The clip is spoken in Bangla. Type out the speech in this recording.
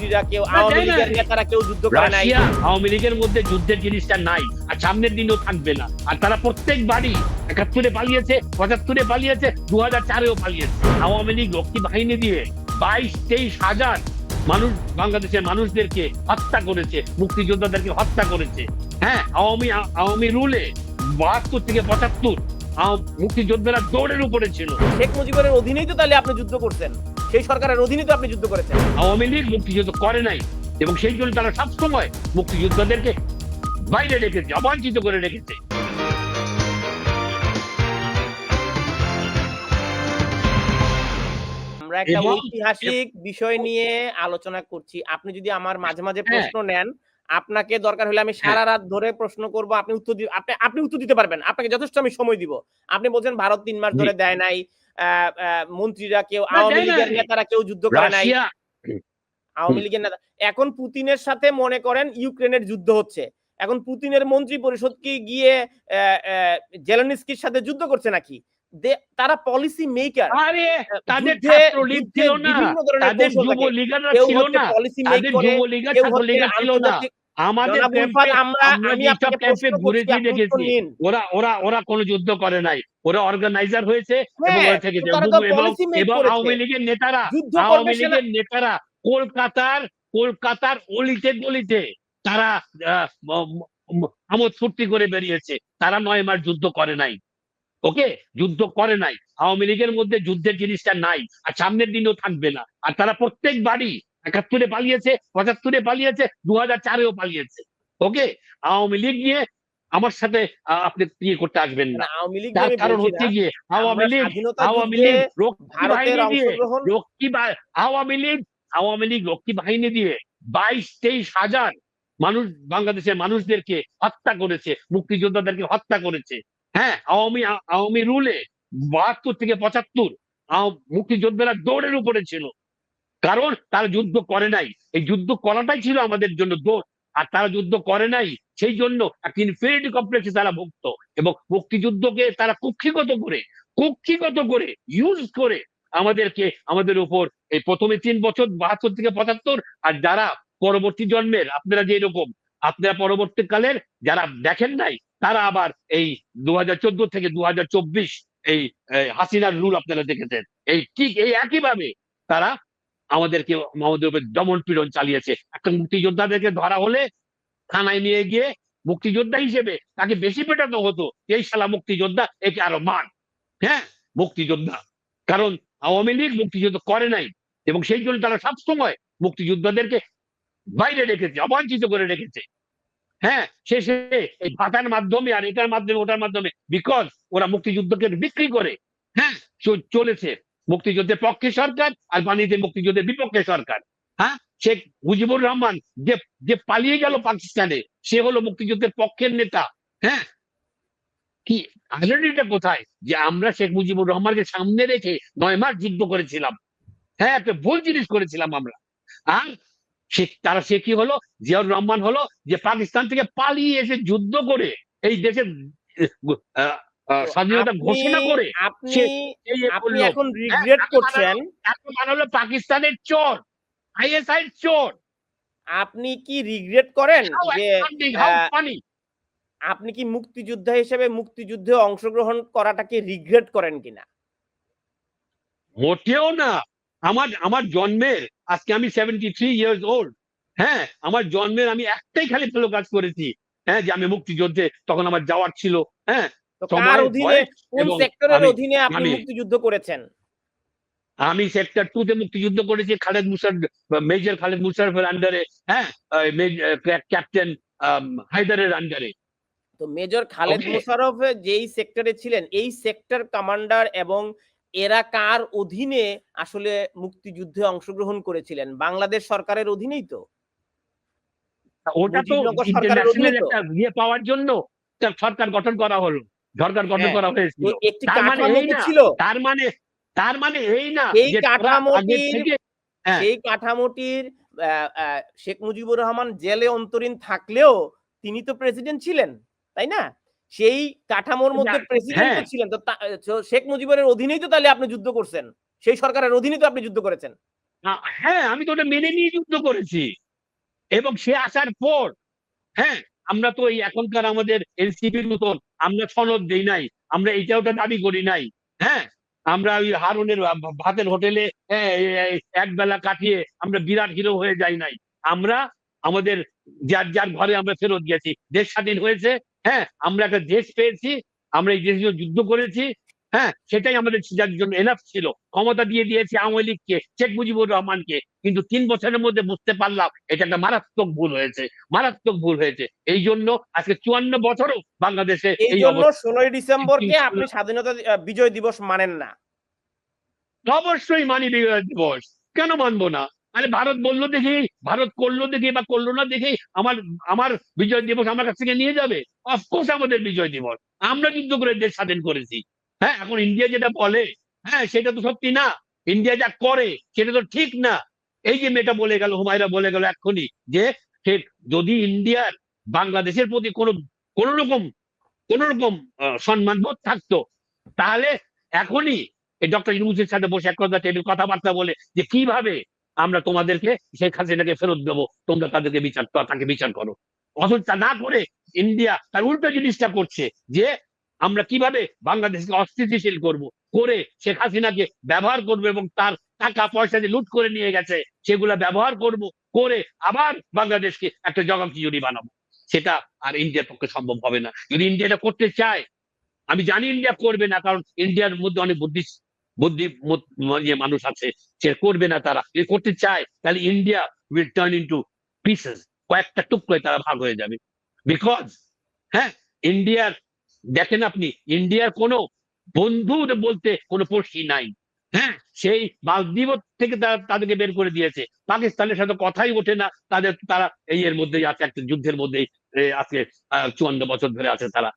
মন্ত্রীরা কেউ আওয়ামী লীগের নেতারা কেউ যুদ্ধ করে নাই। রাশিয়া আওয়ামী লীগের মধ্যে যুদ্ধের জিনিসটা নাই, আর সামনের দিনও থাকবে না। আর তারা প্রত্যেকবারই ৭১-এ পালিয়েছে, ৭৫-এ পালিয়েছে, ২০০৪-এও পালিয়েছে। আওয়ামী লীগ রক্ষী বাহিনী দিয়ে ২২-২৩ হাজার মানুষ, বাংলাদেশের মানুষদেরকে হত্যা করেছে, মুক্তিযোদ্ধাদেরকে হত্যা করেছে। হ্যাঁ, আওয়ামী রুলে ৭২ থেকে ৭৫ মুক্তিযোদ্ধারা দৌড়ের উপরে ছিল। শেখ মুজিবের অধীনেই তো তাহলে আপনি যুদ্ধ করছেন, সেই সরকারের অধীনেই তো আপনি যুদ্ধ করেছেন। আওয়ামী লীগ মুক্তিযুদ্ধ করে নাই, এবং সেই জন্য তারা সবসময় মুক্তিযোদ্ধাদেরকে বাইরে রেখেছে, অবাঞ্ছিত করে রেখেছে। আমরা একটা ঐতিহাসিক বিষয় নিয়ে আলোচনা করছি, আপনি যদি আমার মাঝে মাঝে প্রশ্ন নেন, আপনাকে দরকার হলে আমি সারা রাত ধরে প্রশ্ন করব, আপনি উত্তর দিতে পারবেন, আপনাকে যথেষ্ট আমি সময় দিব। আপনি বলছেন ভারত ৩ মাস ধরে দেয় নাই, মন্ত্রীরা কেউ, আওয়ামী লীগের নেতারা কেউ যুদ্ধ করে নাই, আওয়ামী লীগের নেতা। এখন পুতিনের সাথে মনে করেন ইউক্রেনের যুদ্ধ হচ্ছে, এখন পুতিনের মন্ত্রী পরিষদ কি গিয়ে জেলেনস্কির সাথে যুদ্ধ করছে নাকি? তারা পলিসি মেকার। আরে তাদের ছাত্রলীগ ছিল না, তাদের যুবলীগরা ছিল না, তাদের যুবলীগরা ছাত্রলীগরা ছিল না। আমাদের আমি সব ক্যাম্পে ঘুরেছি, দেখেছি ওরা কোনো যুদ্ধ করে নাই, ওরা অর্গানাইজার হয়েছে এবং ওরা থেকেছে। এবং আওয়ামী লীগের নেতারা কলকাতার অলিতে গলিতে তারা আমোদ ফুর্তি করে বেরিয়েছে। তারা ৯ মাস যুদ্ধ করে নাই, ওকে, যুদ্ধ করে নাই। আওয়ামী লীগের মধ্যে যুদ্ধের জিনিসটা নাই, আর সামনের দিনও থাকবে না। আর তারা প্রত্যেকবারই ৭১-এ পালিয়েছে, ৭৫-এ পালিয়েছে, 2004-এও পালিয়েছে। ওকে, আওয়ামী লীগ নিয়ে আমার সাথে আপনি ইয়ে করতে আসবেন না। তার কারণ হচ্ছে গিয়ে আওয়ামী লীগ রক্ষী বাহিনী দিয়ে ২২-২৩ হাজার মানুষ, বাংলাদেশের মানুষদেরকে হত্যা করেছে, মুক্তিযোদ্ধাদেরকে হত্যা করেছে। হ্যাঁ, আওয়ামী রুলে ৭২ থেকে ৭৫ মুক্তিযোদ্ধারা দৌড়ের উপরে ছিল, কারণ তারা যুদ্ধ করে নাই। এই যুদ্ধ করাটাই ছিল আমাদের জন্য দোষ, আর তারা যুদ্ধ করে নাই, সেই জন্য একটা ইনফেরিটি কমপ্লেক্সে তারা ভুগত, এবং মুক্তিযুদ্ধকে তারা কুক্ষিগত করে ইউজ করে আমাদের উপর এই প্রথমে ৩ বছর ৭২ থেকে ৭৫, আর যারা পরবর্তী জন্মের আপনারা যে এরকম, আপনারা পরবর্তীকালের যারা দেখেন নাই, তারা আবার এই ২০১৪ থেকে ২০২৪ এই হাসিনার রুল আপনারা দেখেছেন। এই ঠিক এই একইভাবে তারা আমাদের উপর দমন পীড়ন চালিয়েছে। একটা মুক্তিযোদ্ধাদেরকে ধরা হলে থানায় নিয়ে গিয়ে মুক্তিযোদ্ধা হিসেবে তাকে বেশি পেটানো হতো, এই শালা মুক্তিযোদ্ধা, একে আরো মান। হ্যাঁ, মুক্তিযোদ্ধা, কারণ আওয়ামী লীগ মুক্তিযুদ্ধ করে নাই, এবং সেই জন্য তারা সবসময় মুক্তিযোদ্ধাদেরকে বাইরে রেখেছে, অবাঞ্ছিত করে রেখেছে। হ্যাঁ, শেষে এই ভাতার মাধ্যমে আর এটার মাধ্যমে ওটার মাধ্যমে, বিকজ ওরা মুক্তিযুদ্ধকে বিক্রি করে, হ্যাঁ, চলেছে মুক্তিযুদ্ধের পক্ষে সরকার, আর বাণিজ্যে মুক্তিযুদ্ধের বিপক্ষে সরকার। হ্যাঁ, শেখ মুজিবুর রহমান যে পালিয়ে গেল পাকিস্তানে, সে হলো মুক্তিযুদ্ধের পক্ষের নেতা। হ্যাঁ, কি আইডেন্টিটা কোথায় যে আমরা শেখ মুজিবুর রহমানকে সামনে রেখে ৯ মাস যুদ্ধ করেছিলাম? হ্যাঁ, একটা ভুল জিনিস করেছিলাম আমরা। আর সে কি হলো, জিয়াউর রহমান হলো যে পাকিস্তান থেকে পালিয়ে এসে যুদ্ধ করে এই দেশের স্বাধীনতা ঘোষণা করে আপনি এখন রিগ্রেট করছেন, হলো পাকিস্তানের চোর, আইএসআই চোর। আপনি কি রিগ্রেট করেন যে আপনি কি মুক্তিযোদ্ধা হিসেবে মুক্তিযুদ্ধে অংশগ্রহণ করাটাকে রিগ্রেট করেন কিনা? মোটেও না। আমার জন্মের আজকে আমি 73 ইয়ার্স ওল্ড। হ্যাঁ, আমার জন্মের আমি একটাই খালি ভালো কাজ করেছি, হ্যাঁ, যে আমি মুক্তিযুদ্ধে তখন আমার যাওয়ার ছিল। হ্যাঁ, কার অধীনে, কোন সেক্টরের অধীনে আপনি মুক্তিযুদ্ধ করেছেন? আমি সেক্টর 2 তে মুক্তিযুদ্ধ করেছি, মেজর খালেদ মুশারফের আন্ডারে। হ্যাঁ, ক্যাপ্টেন হায়দারের আন্ডারে। তো মেজর খালেদ মুশারফ যেই সেক্টরে ছিলেন, এই সেক্টর কমান্ডার এবং এরা কার অধীনে আসলে মুক্তিযুদ্ধে অংশগ্রহণ করেছিলেন? বাংলাদেশ সরকারের অধীনেই তো। ওটা তো ইন্টারন্যাশনাল একটা ইয়ে পাওয়ার জন্য সরকার গঠন করা হলো, সরকার গঠন করা হয়েছিল। তার মানে এই না সেই কাঠামোটির শেখ মুজিবুর রহমান জেলে অন্তরীণ থাকলেও তিনি তো প্রেসিডেন্ট ছিলেন, তাই না? সেই কাঠামোর মধ্যে প্রেসিডেন্ট ছিলেন, তো শেখ মুজিবুরের অধীনেই তো তাহলে আপনি যুদ্ধ করছেন, সেই সরকারের অধীনে তো আপনি যুদ্ধ করেছেন। হ্যাঁ, আমি তো ওটা মেনে নিয়ে যুদ্ধ করেছি। এবং সে আসার পর, হ্যাঁ, আমরা তো এই এখনকার আমাদের এনসিপির মতন আমরা সনদ দেই নাই, আমরা এইটা ওটা দাবি করি নাই। হ্যাঁ, আমরা ওই হারুনের ভাতের হোটেলে এক বেলা কাটিয়ে আমরা বিরাট হিরো হয়ে যাই নাই। আমরা আমাদের যার যার ঘরে আমরা ফেরত গেছি, দেশ স্বাধীন হয়েছে। হ্যাঁ, আমরা একটা দেশ পেয়েছি, আমরা এই দেশের জন্য যুদ্ধ করেছি। হ্যাঁ, সেটাই আমাদের যার জন্য এনাফ ছিল। ক্ষমতা দিয়ে দিয়েছে আওয়ামী লীগকে, শেখ মুজিবুর রহমানকে, কিন্তু ৩ বছরের মধ্যে বুঝতে পারলাম এটা একটা মারাত্মক ভুল হয়েছে, মারাত্মক ভুল হয়েছে। এই জন্য আজকে ৫৪ বছরও বাংলাদেশে এই এই জন্য অবস্থা। ১৬ই ডিসেম্বরকে আপনি স্বাধীনতা বিজয় দিবস মানেন না? অবশ্যই মানি বিজয় দিবস, কেন মানবো না? আরে ভারত বললো দেখি, ভারত করলো দেখি বা করলো না দেখি আমার আমার বিজয় দিবস আমার কাছ থেকে নিয়ে যাবে? অফকোর্স আমাদের বিজয় দিবস, আমরা যুদ্ধ করে দেশ স্বাধীন করেছি। হ্যাঁ, এখন ইন্ডিয়া যেটা বলে, হ্যাঁ, সেটা তো সত্যি না। ইন্ডিয়া যা করে সেটা তো ঠিক না। এই যে মেয়েটা বলে গেল, হুমায়রা বলে গেল এক্ষুনি, যে সে যদি ইন্ডিয়ার বাংলাদেশের প্রতি কোন রকম সম্মানবোধ থাকতো, তাহলে এখনই এই ডক্টর ইউনূসের সাথে বসে এক কথা টেবিল কথাবার্তা বলে যে কিভাবে আমরা তোমাদেরকে শেখ হাসিনাকে ফেরত দেবো, তোমরা তাদেরকে তাকে বিচার করো। অথচ তা না করে ইন্ডিয়া তার উল্টো জিনিসটা করছে, যে আমরা কিভাবে বাংলাদেশকে অস্থিতিশীল করব, করে শেখ হাসিনাকে ব্যবহার করবো এবং তার টাকা পয়সা যে লুট করে নিয়ে গেছে সেগুলা ব্যবহার করব, করে আবার বাংলাদেশকে একটা জগাখিচুড়ি বানাবো। সেটা আর ইন্ডিয়ার পক্ষে সম্ভব হবে না। যদি ইন্ডিয়া এটা করতে চায়, আমি জানি ইন্ডিয়া করবে না, কারণ ইন্ডিয়ার মধ্যে অনেক বুদ্ধি মানুষ আছে, সে করবে না। তারা যদি করতে চায় তাহলে India will turn into pieces, কয়েকটা টুকরোয় তারা ভাগ হয়ে যাবে। বিকজ, হ্যাঁ, ইন্ডিয়ার, দেখেন আপনি, ইন্ডিয়ার কোনো বন্ধু বলতে কোনো পড়শি নাই। হ্যাঁ, সেই মালদ্বীপ থেকে তাদেরকে বের করে দিয়েছে, পাকিস্তানের সাথে কথাই ওঠে না তাদের, তারা এই এর মধ্যেই আছে, একটা যুদ্ধের মধ্যেই আজকে ৫৪ বছর ধরে আছে তারা।